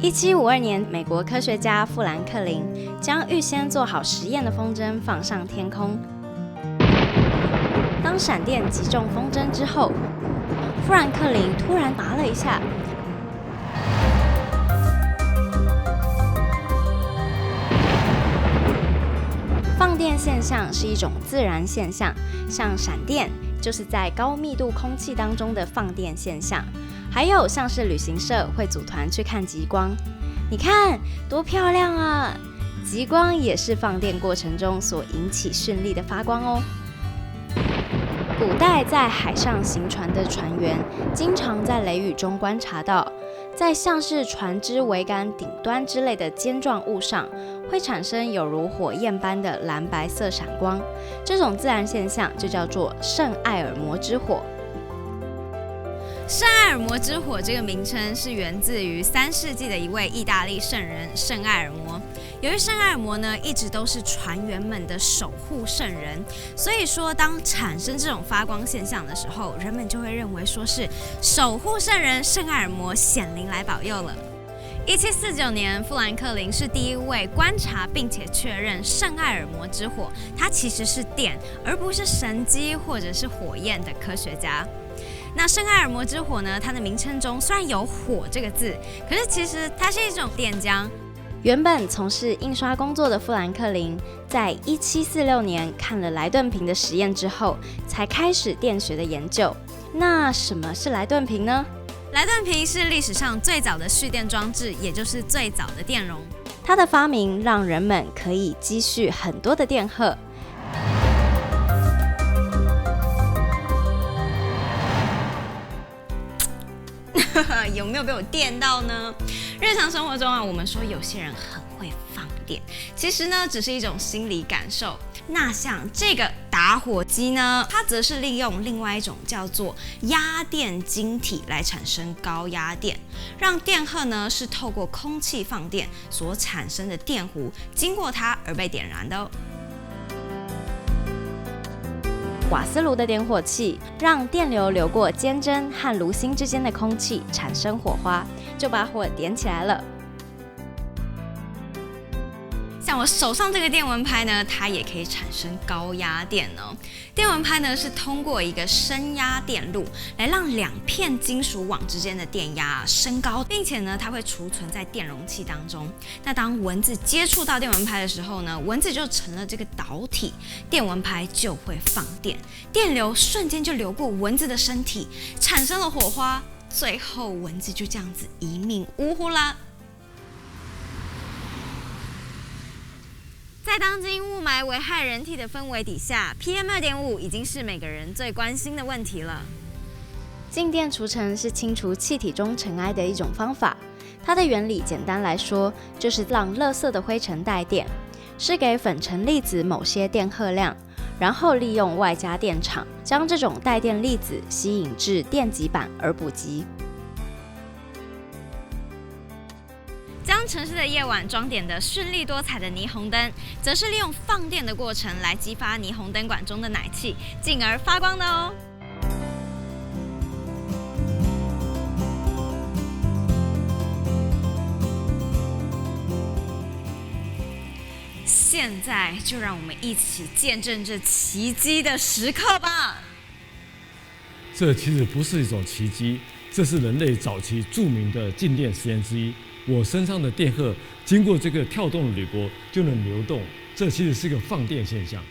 1752年，美国科学家富兰克林将预先做好实验的风筝放上天空。当闪电击中风筝之后，富兰克林突然拔了一下。放电现象是一种自然现象，像闪电就是在高密度空气当中的放电现象。还有像是旅行社会组团去看极光，你看多漂亮啊！极光也是放电过程中所引起绚丽的发光哦。古代在海上行船的船员，经常在雷雨中观察到，在像是船只桅杆顶端之类的尖状物上，会产生有如火焰般的蓝白色闪光。这种自然现象就叫做圣艾尔摩之火。圣艾尔摩之火这个名称是源自于3世纪的一位意大利圣人圣艾尔摩。由于圣艾尔摩呢一直都是船员们的守护圣人，所以说当产生这种发光现象的时候，人们就会认为说是守护圣人圣艾尔摩显灵来保佑了。1749年，富兰克林是第一位观察并且确认圣艾尔摩之火它其实是电而不是神机或者是火焰的科学家。那圣艾尔摩之火呢，它的名称中虽然有火这个字，可是其实它是一种电浆。原本从事印刷工作的富兰克林，在1746年看了莱顿瓶的实验之后，才开始电学的研究。那什么是莱顿瓶呢？莱顿瓶是历史上最早的蓄电装置，也就是最早的电容。它的发明让人们可以积蓄很多的电荷。有没有被我电到呢？日常生活中啊，我们说有些人很会放电，其实呢，只是一种心理感受。那像这个打火机呢，它则是利用另外一种叫做压电晶体来产生高压电，让电荷呢是透过空气放电所产生的电弧，经过它而被点燃的哦。瓦斯炉的点火器让电流流过尖针和炉心之间的空气，产生火花，就把火点起来了。像我手上这个电蚊拍呢，它也可以产生高压电哦。电蚊拍呢是通过一个升压电路来让2片金属网之间的电压升高，并且呢它会储存在电容器当中。那当蚊子接触到电蚊拍的时候呢，蚊子就成了这个导体，电蚊拍就会放电，电流瞬间就流过蚊子的身体，产生了火花，最后蚊子就这样子一命呜呼啦。在当今雾霾危害人体的氛围底下 ，PM2.5 已经是每个人最关心的问题了。静电除尘是清除气体中尘埃的一种方法，它的原理简单来说，就是让垃圾的灰尘带电，是给粉尘粒子某些电荷量，然后利用外加电场将这种带电粒子吸引至电极板而补给。将城市的夜晚装点得绚丽多彩的霓虹灯，则是利用放电的过程来激发霓虹灯管中的氖气，进而发光的哦。现在就让我们一起见证这奇迹的时刻吧！这其实不是一种奇迹，这是人类早期著名的静电实验之一。我身上的电荷经过这个跳动的铝箔就能流动，这其实是个放电现象。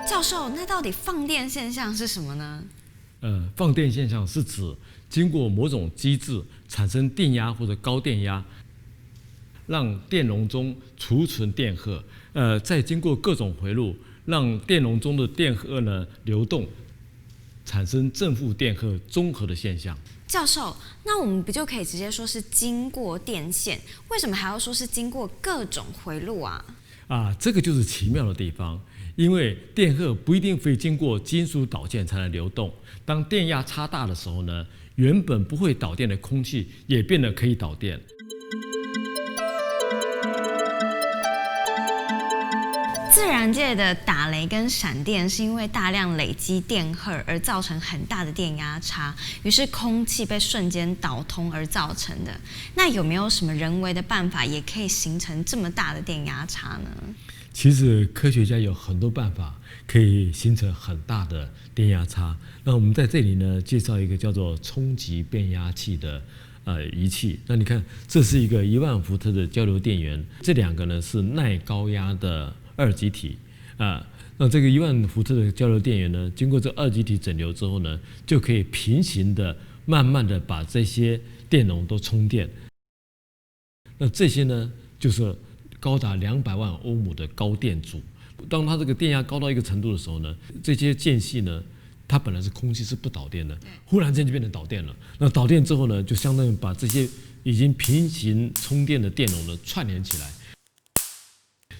教授，那到底放电现象是什么呢？放电现象是指经过某种机制产生电压或者高电压，让电容中储存电荷，再经过各种回路，让电容中的电荷呢流动，产生正负电荷综合的现象。教授，那我们不就可以直接说是经过电线？为什么还要说是经过各种回路啊？这个就是奇妙的地方，因为电荷不一定非经过金属导线才能流动。当电压差大的时候呢，原本不会导电的空气也变得可以导电。自自然界的打雷跟闪电是因为大量累积电荷而造成很大的电压差，于是空气被瞬间导通而造成的。那有没有什么人为的办法也可以形成这么大的电压差呢？其实科学家有很多办法可以形成很大的电压差。那我们在这里呢，介绍一个叫做冲击变压器的仪器。那你看，这是一个10000伏特的交流电源，这两个呢是耐高压的二极体那这个10000伏特的交流电源呢，经过这二极体整流之后呢，就可以平行的慢慢的把这些电容都充电。那这些呢，就是高达200万欧姆的高电阻。当它这个电压高到一个程度的时候呢，这些间隙呢，它本来是空气是不导电的，忽然间就变成导电了。那导电之后呢，就相当于把这些已经平行充电的电容呢串联起来。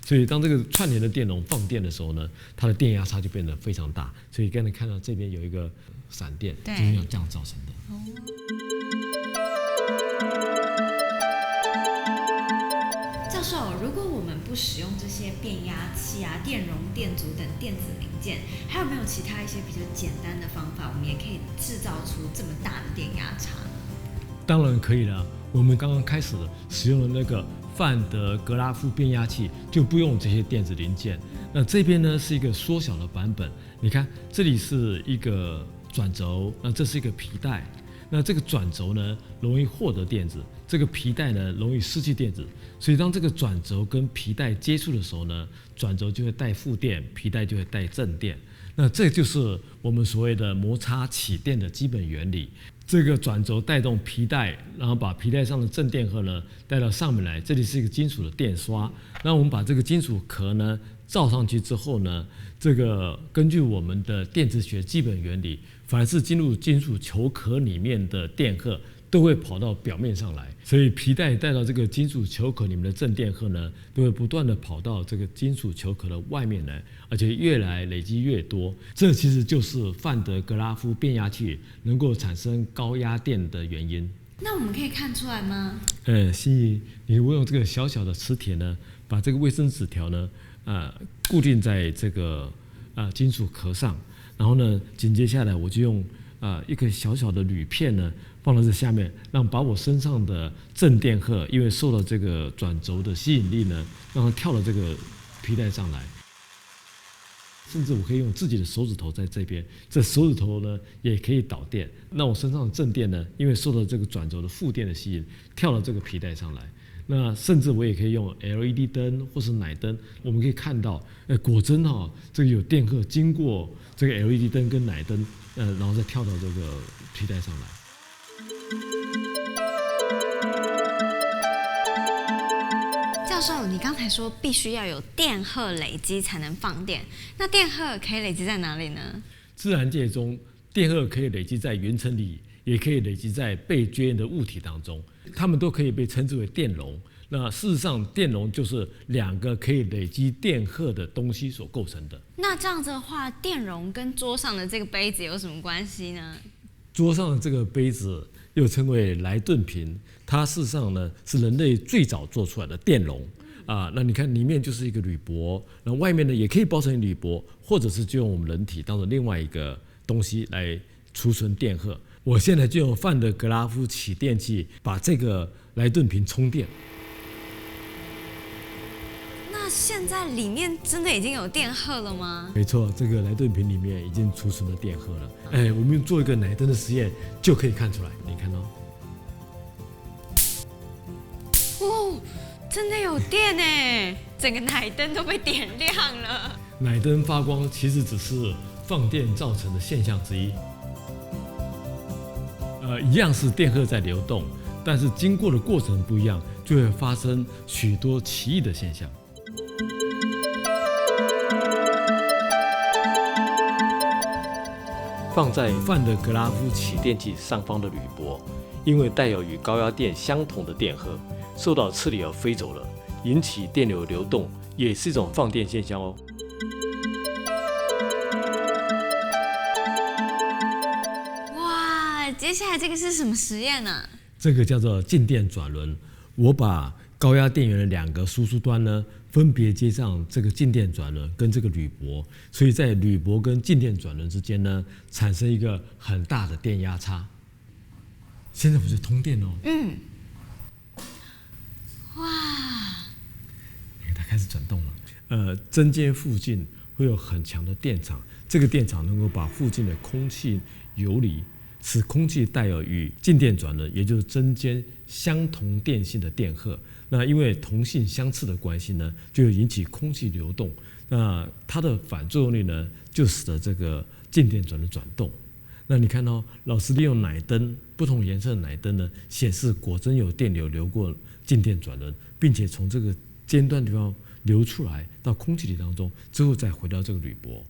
所以当这个串联的电容放电的时候呢，它的电压差就变得非常大。所以刚才看到这边有一个闪电，就是这样造成的。教授，如果我们不使用这些变压器啊、电容、电阻等电子零件，还有没有其他一些比较简单的方法，我们也可以制造出这么大的电压差呢？当然可以了。我们刚刚开始使用的那个范德格拉夫变压器就不用这些电子零件。那这边呢是一个缩小的版本，你看这里是一个转轴，那这是一个皮带。那这个转轴呢容易获得电子，这个皮带呢容易失去电子，所以当这个转轴跟皮带接触的时候呢，转轴就会带负电，皮带就会带正电。那这就是我们所谓的摩擦起电的基本原理。这个转轴带动皮带，然后把皮带上的正电荷呢带到上面来，这里是一个金属的电刷。那我们把这个金属壳呢罩上去之后呢，这个根据我们的电磁学基本原理，凡是进入金属球壳里面的电荷都会跑到表面上来，所以皮带带到这个金属球壳里面的正电荷呢，都会不断的跑到这个金属球壳的外面来，而且越来累积越多。这其实就是范德格拉夫变压器能够产生高压电的原因。那我们可以看出来吗？心怡，你用这个小小的磁铁呢，把这个卫生纸条呢，固定在这个金属壳上，然后呢，紧接下来我就用一个小小的铝片呢，放到这下面，让把我身上的正电荷，因为受到这个转轴的吸引力呢，让它跳到这个皮带上来。甚至我可以用自己的手指头在这边，这手指头呢也可以导电。那我身上的正电呢，因为受到这个转轴的负电的吸引，跳到这个皮带上来。那甚至我也可以用 LED 灯或是奶灯，我们可以看到，果真这个有电荷经过这个 LED 灯跟奶灯，然后再跳到这个皮带上来。教授，你刚才说必须要有电荷累积才能放电，那电荷可以累积在哪里呢？自然界中，电荷可以累积在云层里，也可以累积在被绝缘的物体当中，它们都可以被称之为电容。那事实上，电容就是2个可以累积电荷的东西所构成的。那这样子的话，电容跟桌上的这个杯子有什么关系呢？桌上的这个杯子又称为莱顿瓶，它事实上呢是人类最早做出来的电容那你看里面就是一个铝箔，然后外面呢也可以包成铝箔，或者是就用我们人体当做另外一个东西来储存电荷。我现在就用范德格拉夫起电器把这个莱顿瓶充电。那现在里面真的已经有电荷了吗？没错，这个莱顿瓶里面已经储存了电荷了。我们做一个奶灯的实验就可以看出来，你看到哦，真的有电耶，整个奶灯都被点亮了。奶灯发光其实只是放电造成的现象之一。一样是电荷在流动，但是经过的过程不一样，就会发生许多奇异的现象。放在范德格拉夫起电器上方的铝箔，因为带有与高压电相同的电荷，受到刺激而飞走了，引起电流流动，也是一种放电现象哦。哇，接下来这个是什么实验呢？这个叫做静电转轮。我把高压电源的2个输出端呢，分别接上这个静电转轮跟这个铝箔，所以在铝箔跟静电转轮之间呢，产生一个很大的电压差。现在我就通电哦。哇，你看它开始转动了。针尖附近会有很强的电场，这个电场能够把附近的空气游离，使空气带有与静电转轮，也就是针尖相同电性的电荷。那因为同性相斥的关系呢，就会引起空气流动。那它的反作用力呢，就使得这个静电转轮转动。那你看到老师利用奶灯，不同颜色的奶灯呢，显示果真有电流流过静电转轮，并且从这个尖端地方流出来到空气里当中，之后再回到这个铝箔。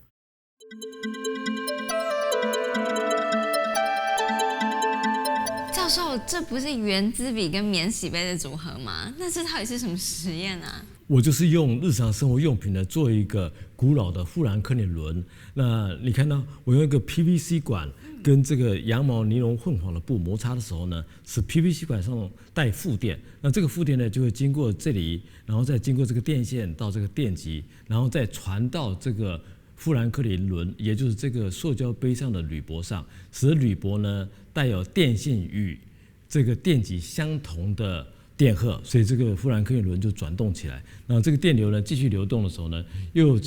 教授，这不是原子笔跟免洗杯的组合吗？那这到底是什么实验啊？我就是用日常生活用品呢做一个古老的富兰克林轮。那你看到我用一个 PVC 管跟这个羊毛尼龙混纺的布摩擦的时候呢，使 PVC 管上带负电。那这个负电呢就会经过这里，然后再经过这个电线到这个电极，然后再传到这个富兰克林轮，也就是这个塑胶杯上的铝箔上，使得铝箔呢带有电性与这个电极相同的电荷，所以这个富兰克林轮就转动起来。然后这个电流呢继续流动的时候呢，又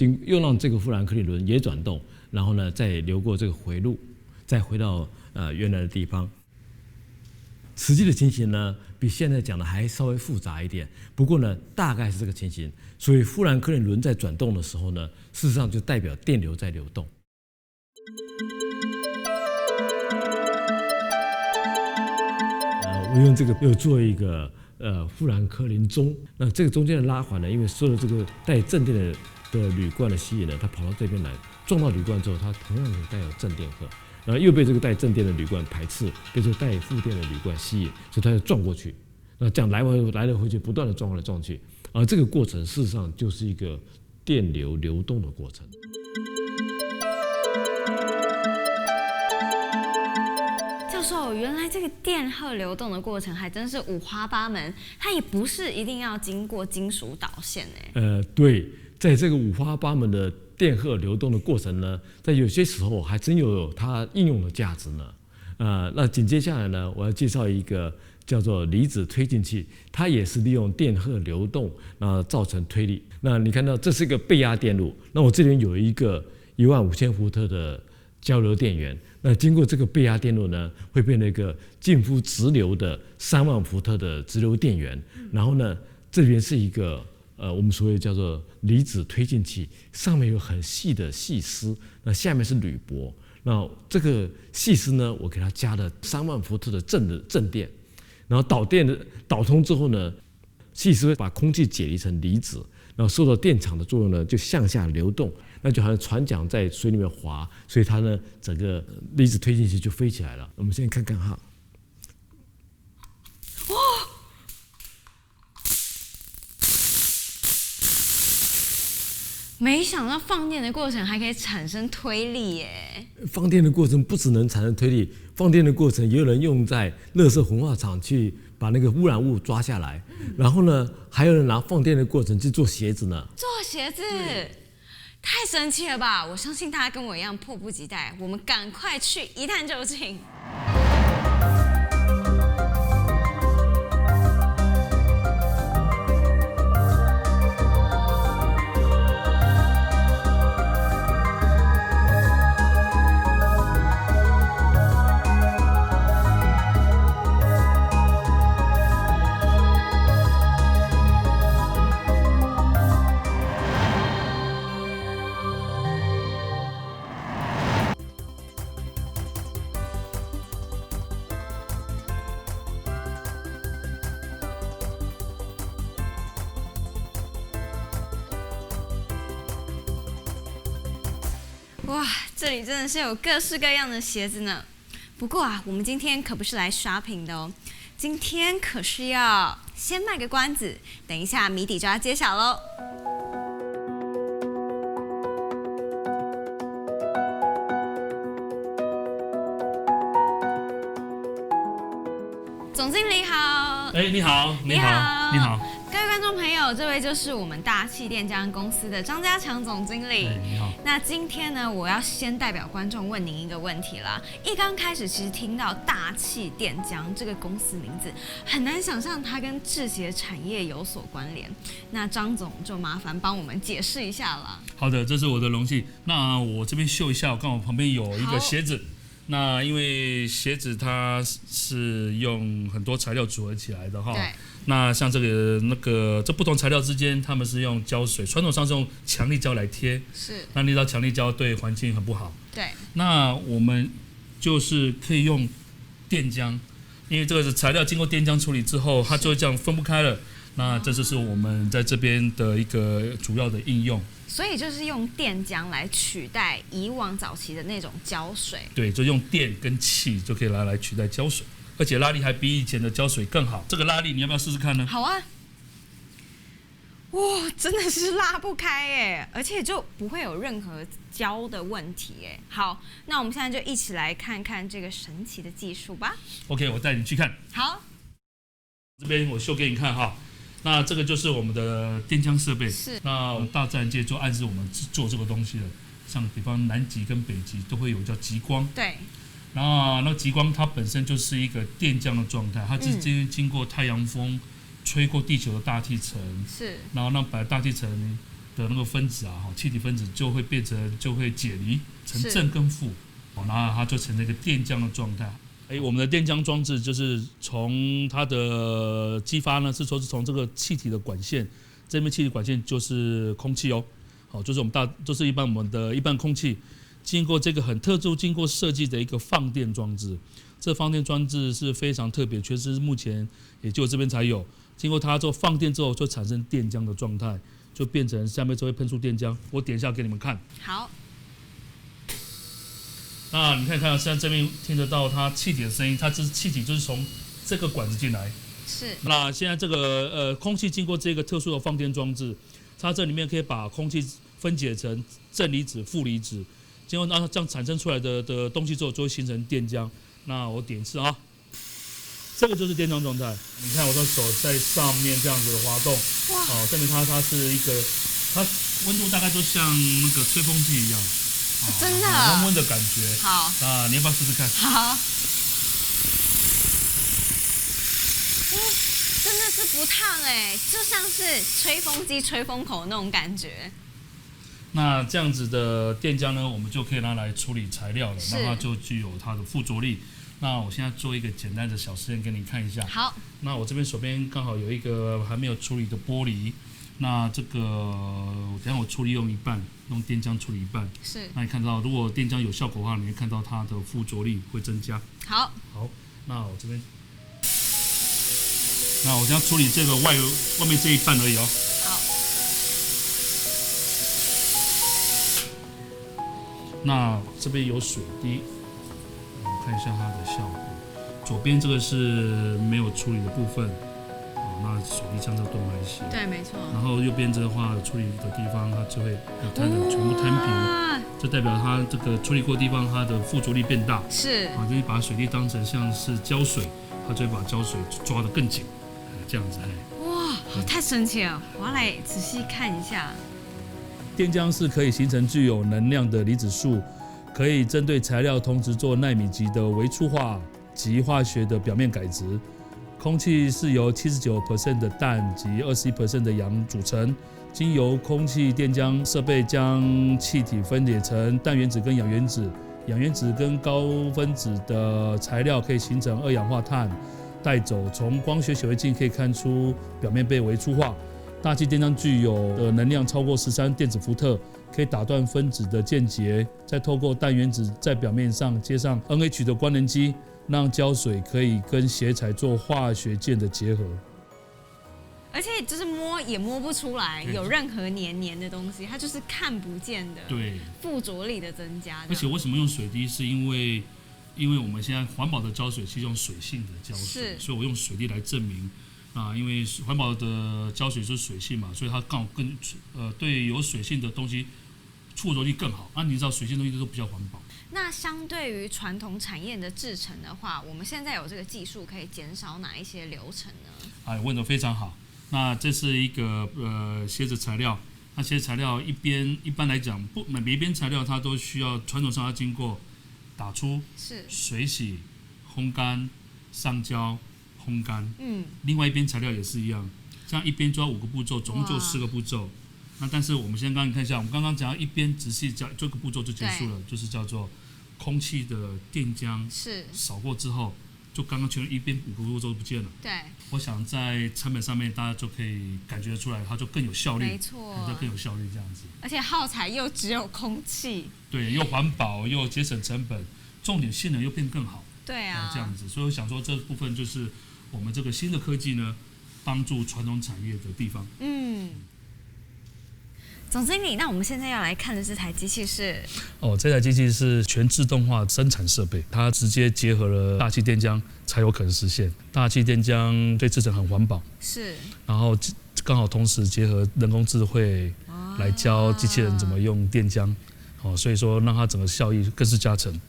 让这个富兰克林轮也转动，然后呢再流过这个回路，再回到原来的地方。实际的情形呢，比现在讲的还稍微复杂一点。不过呢，大概是这个情形。所以富兰克林轮在转动的时候呢，事实上就代表电流在流动。我用这个又做一个富兰克林钟。那这个中间的拉环呢，因为受了这个带正电的铝罐的吸引呢，它跑到这边来，撞到铝罐之后，它同样也带有正电荷。然后又被这个带正电的铝罐排斥，被这个带负电的铝罐吸引，所以它就撞过去。那这样来来回去，不断的撞来撞去，而这个过程事实上就是一个电流流动的过程。教授，原来这个电荷流动的过程还真是五花八门，它也不是一定要经过金属导线哎。对，在这个五花八门的电荷流动的过程呢，在有些时候还真有它应用的价值呢。那紧接下来呢，我要介绍一个叫做离子推进器，它也是利用电荷流动造成推力。那你看到这是一个背压电路，那我这边有一个15000伏特的交流电源，那经过这个背压电路呢，会变成一个近乎直流的30000伏特的直流电源。然后呢，这边是一个我们所谓叫做离子推进器，上面有很细的细丝，那下面是铝箔。那这个细丝呢，我给它加了30000伏特的正电，然后导通之后呢，细丝会把空气解离成离子，然后受到电场的作用呢，就向下流动，那就好像船桨在水里面滑，所以它呢，整个离子推进器就飞起来了。我们先看看哈。没想到放电的过程还可以产生推力耶！放电的过程不只能产生推力，放电的过程也有人用在垃圾焚化厂去把那个污染物抓下来，然后呢，还有人拿放电的过程去做鞋子呢。做鞋子，太神奇了吧！我相信大家跟我一样迫不及待，我们赶快去一探究竟。哇，这里真的是有各式各样的鞋子呢。不过啊，我们今天可不是来 shopping 的哦，今天可是要先卖个关子，等一下谜底就要揭晓喽。总经理好。你好，你好，你好。有，这位就是我们大气电浆公司的张家强总经理。你好。那今天呢，我要先代表观众问您一个问题啦。一刚开始，其实听到大气电浆这个公司名字，很难想象它跟制鞋产业有所关联。那张总就麻烦帮我们解释一下啦。好的，这是我的荣幸。那我这边秀一下，我刚好旁边有一个鞋子。那因为鞋子它是用很多材料组合起来的哈。对。那像这不同材料之间，他们是用胶水，传统上是用强力胶来贴。是。那你知道强力胶对环境很不好。对。那我们就是可以用电浆，因为这个是材料经过电浆处理之后，它就会这样分不开了。那这就是我们在这边的一个主要的应用。所以就是用电浆来取代以往早期的那种胶水。对，就用电跟气就可以来取代胶水，而且拉力还比以前的胶水更好。这个拉力你要不要试试看呢？好啊。哇，真的是拉不开耶，而且就不会有任何胶的问题耶。好，那我们现在就一起来看看这个神奇的技术吧。OK， 我带你去看。好，这边我秀给你看哈。那这个就是我们的电浆设备。是。那大自然界就暗示我们做这个东西了，像比方南极跟北极都会有叫极光。对。然后那极光它本身就是一个电浆的状态，它是经过太阳风吹过地球的大气层，是。然后让把大气层的那个分子啊，气体分子就会解离成正跟负，然后它就成了一个电浆的状态。我们的电浆装置就是从它的激发呢，是从这个气体的管线，这边气体管线就是空气哦，好，就是就是我们的一般空气，经过这个很特殊、经过设计的一个放电装置。这放电装置是非常特别，全世界目前也就这边才有。经过它做放电之后，就产生电浆的状态，就变成下面就会喷出电浆。我点一下给你们看。好。那你看现在这边听得到它气体的声音，它气体就是从这个管子进来。是。那现在这个空气经过这个特殊的放电装置，它这里面可以把空气分解成正离子、负离子，经过这样产生出来的东西之后，就会形成电浆。那我点一次啊，这个就是电浆状态。你看我的手在上面这样子的滑动，哇，证明它是一个，它温度大概都像那个吹风机一样。真的，温温的感觉。好，你要不要试试看？好。真的是不烫哎，就像是吹风机吹风口那种感觉。那这样子的电浆呢，我们就可以拿来处理材料了，那它就具有它的附着力。那我现在做一个简单的小实验给你看一下。好。那我这边手边刚好有一个还没有处理的玻璃。那这个等一下我处理用一半，用电浆处理一半。是。那你看到，如果电浆有效果的话，你会看到它的附着力会增加。好。好，那我这边，那我将处理这个外面这一半而已哦。好。那这边有水滴，我们看一下它的效果。左边这个是没有处理的部分。那水滴这样就多了一些，对，没错。然后右边这的话，处理的地方它就会全部摊平，这代表它这个处理过的地方它的附着力变大。是。就是把水滴当成像是胶水，它就会把胶水抓得更紧，这样子。哇，太神奇了！我要来仔细看一下。电浆是可以形成具有能量的离子束，可以针对材料同时做奈米级的微粗化及化学的表面改质。空气是由79% 的氮及21% 的氧组成，经由空气电浆设备将气体分解成氮原子跟氧原子，氧原子跟高分子的材料可以形成二氧化碳，带走。从光学显微镜可以看出表面被微粗化。大气电浆具有的能量超过13电子伏特，可以打断分子的键结，再透过氮原子在表面上接上 NH 的官能基。让胶水可以跟鞋材做化学键的结合，而且就是摸也摸不出来有任何黏黏的东西，它就是看不见的。对，附着力的增加。而且为什么用水滴？是因为我们现在环保的胶水是用水性的胶水，所以我用水滴来证明。因为环保的胶水是水性嘛，所以它刚好对有水性的东西附着力更好。你知道水性的东西都比较环保。那相对于传统产业的制程的话，我们现在有这个技术可以减少哪一些流程呢？问得非常好。那这是一个鞋子材料，那鞋子材料一般来讲，每一边材料它都需要传统上要经过打出、水洗、烘干、上胶、烘干。另外一边材料也是一样，这样一边就要5个步骤，总共就4个步骤。那但是我们先刚刚看一下，我们刚刚讲到一边仔细讲这个步骤就结束了，就是叫做空气的电浆扫过之后。就刚刚全一边5个步骤不见了。对，我想在成本上面大家就可以感觉出来，它就更有效率，没错，就更有效率这样子。而且耗材又只有空气，对，又环保又节省成本，重点性能又变更好。对啊，这样子，所以我想说这部分就是我们这个新的科技呢，帮助传统产业的地方。总经理，那我们现在要来看的这台机器是？这台机器是全自动化生产设备，它直接结合了大气电浆才有可能实现。大气电浆对制成很环保，然后刚好同时结合人工智慧来教机器人怎么用电浆，所以说让它整个效益更是加成。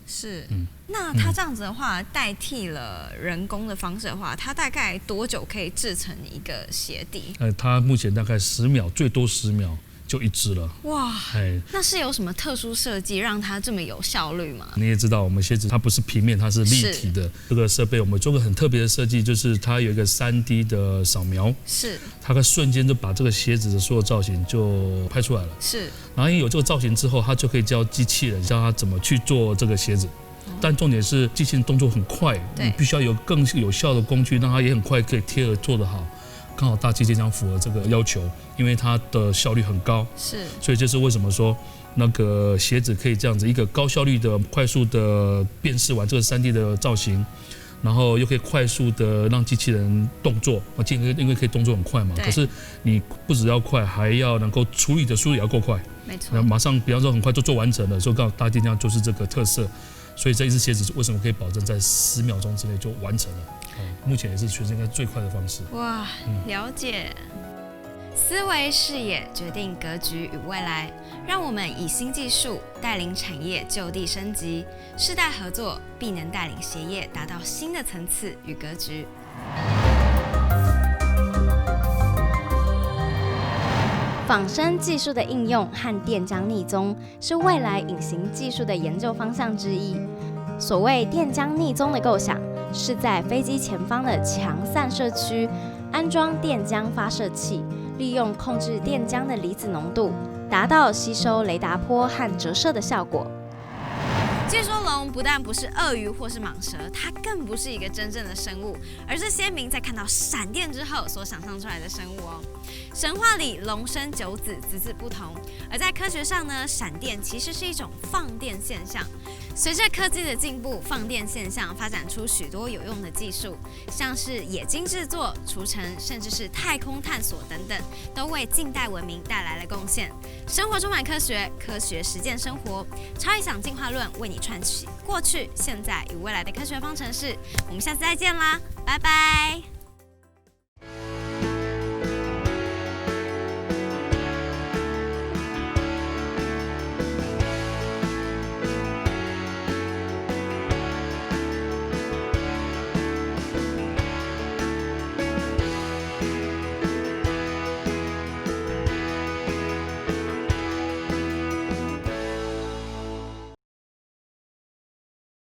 那它这样子的话，代替了人工的方式的话，它大概多久可以制成一个鞋底？它目前大概10秒，最多10秒。就1只了。哇，那是有什么特殊设计让它这么有效率吗？你也知道，我们鞋子它不是平面，它是立体的。这个设备我们做个很特别的设计，就是它有一个3D 的扫描，它可以瞬间就把这个鞋子的所有造型就拍出来了。然后因为有这个造型之后，它就可以教机器人教它怎么去做这个鞋子。但重点是机器人动作很快，你必须要有更有效的工具，让它也很快可以贴合做得好。刚好大气电浆符合这个要求，因为它的效率很高，所以这是为什么说那个鞋子可以这样子一个高效率的、快速的辨识完这个3D 的造型，然后又可以快速的让机器人动作，因为可以动作很快嘛。可是你不只要快，还要能够处理的速度也要够快，没错。马上比方说很快就做完成了，所以刚好大气电浆就是这个特色。所以这一只鞋子为什么可以保证在10秒钟之内就完成了？目前也是全世界最快的方式。哇，了解。思维视野决定格局与未来，让我们以新技术带领产业就地升级，世代合作必能带领鞋业达到新的层次与格局。仿生技术的应用和电浆逆踪是未来隐形技术的研究方向之一。所谓电浆逆踪的构想，是在飞机前方的强散射区安装电浆发射器，利用控制电浆的离子浓度，达到吸收雷达波和折射的效果。巨说龙不但不是鳄鱼或是蟒蛇，它更不是一个真正的生物，而是先民在看到闪电之后所想象出来的生物哦。神话里龙生9子，子子不同，而在科学上呢，闪电其实是一种放电现象。随着科技的进步，放电现象发展出许多有用的技术，像是冶金制作、除尘，甚至是太空探索等等，都为近代文明带来了贡献。生活充满科学，科学实践生活，超理想进化论为你串起过去、现在与未来的科学方程式。我们下次再见啦，拜拜。